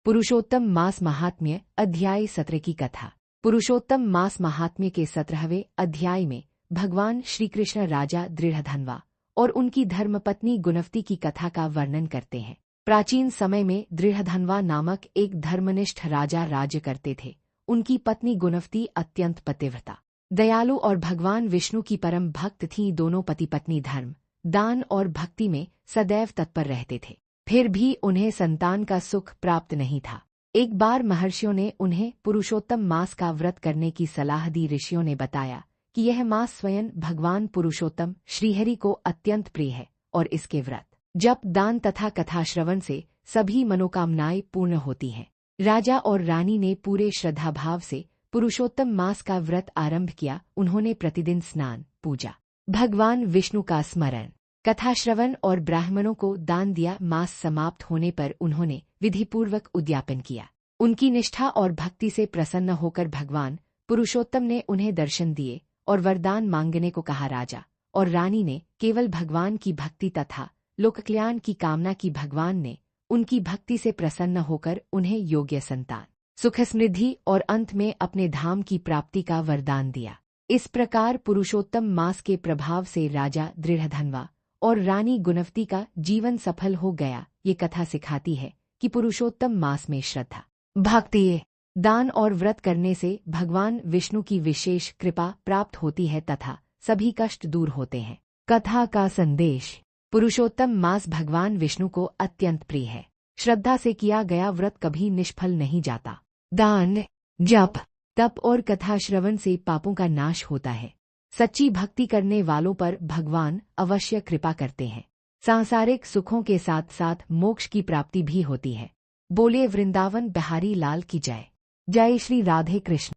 पुरुषोत्तम मास महात्म्य अध्याय 17 की कथा। पुरुषोत्तम मास महात्म्य के 17वें अध्याय में भगवान श्रीकृष्ण राजा दृढ़धन्वा और उनकी धर्मपत्नी गुणवती की कथा का वर्णन करते हैं। प्राचीन समय में दृढ़धन्वा नामक एक धर्मनिष्ठ राजा राज्य करते थे। उनकी पत्नी गुणवती अत्यंत पतिव्रता, दयालु और भगवान विष्णु की परम भक्त थीं। दोनों पति पत्नी धर्म, दान और भक्ति में सदैव तत्पर रहते थे। फिर भी उन्हें संतान का सुख प्राप्त नहीं था। एक बार महर्षियों ने उन्हें पुरुषोत्तम मास का व्रत करने की सलाह दी। ऋषियों ने बताया कि यह मास स्वयं भगवान पुरुषोत्तम श्रीहरि को अत्यंत प्रिय है और इसके व्रत, जप, दान तथा कथा श्रवण से सभी मनोकामनाएं पूर्ण होती हैं। राजा और रानी ने पूरे श्रद्धाभाव से पुरुषोत्तम मास का व्रत आरंभ किया। उन्होंने प्रतिदिन स्नान, पूजा, भगवान विष्णु का स्मरण, कथा श्रवण और ब्राह्मणों को दान दिया। मास समाप्त होने पर उन्होंने विधिपूर्वक उद्यापन किया। उनकी निष्ठा और भक्ति से प्रसन्न होकर भगवान पुरुषोत्तम ने उन्हें दर्शन दिए और वरदान मांगने को कहा। राजा और रानी ने केवल भगवान की भक्ति तथा लोककल्याण की कामना की। भगवान ने उनकी भक्ति से प्रसन्न होकर उन्हें योग्य संतान, सुख, समृद्धि और अंत में अपने धाम की प्राप्ति का वरदान दिया। इस प्रकार पुरुषोत्तम मास के प्रभाव से राजा दृढ़धन्वा और रानी गुणवती का जीवन सफल हो गया। ये कथा सिखाती है कि पुरुषोत्तम मास में श्रद्धा, भक्ति, दान और व्रत करने से भगवान विष्णु की विशेष कृपा प्राप्त होती है तथा सभी कष्ट दूर होते हैं। कथा का संदेश। पुरुषोत्तम मास भगवान विष्णु को अत्यंत प्रिय है। श्रद्धा से किया गया व्रत कभी निष्फल नहीं जाता। दान, जप, तप और कथा श्रवण से पापों का नाश होता है। सच्ची भक्ति करने वालों पर भगवान अवश्य कृपा करते हैं। सांसारिक सुखों के साथ साथ मोक्ष की प्राप्ति भी होती है। बोले वृंदावन बिहारी लाल की जय। जय श्री राधे कृष्ण।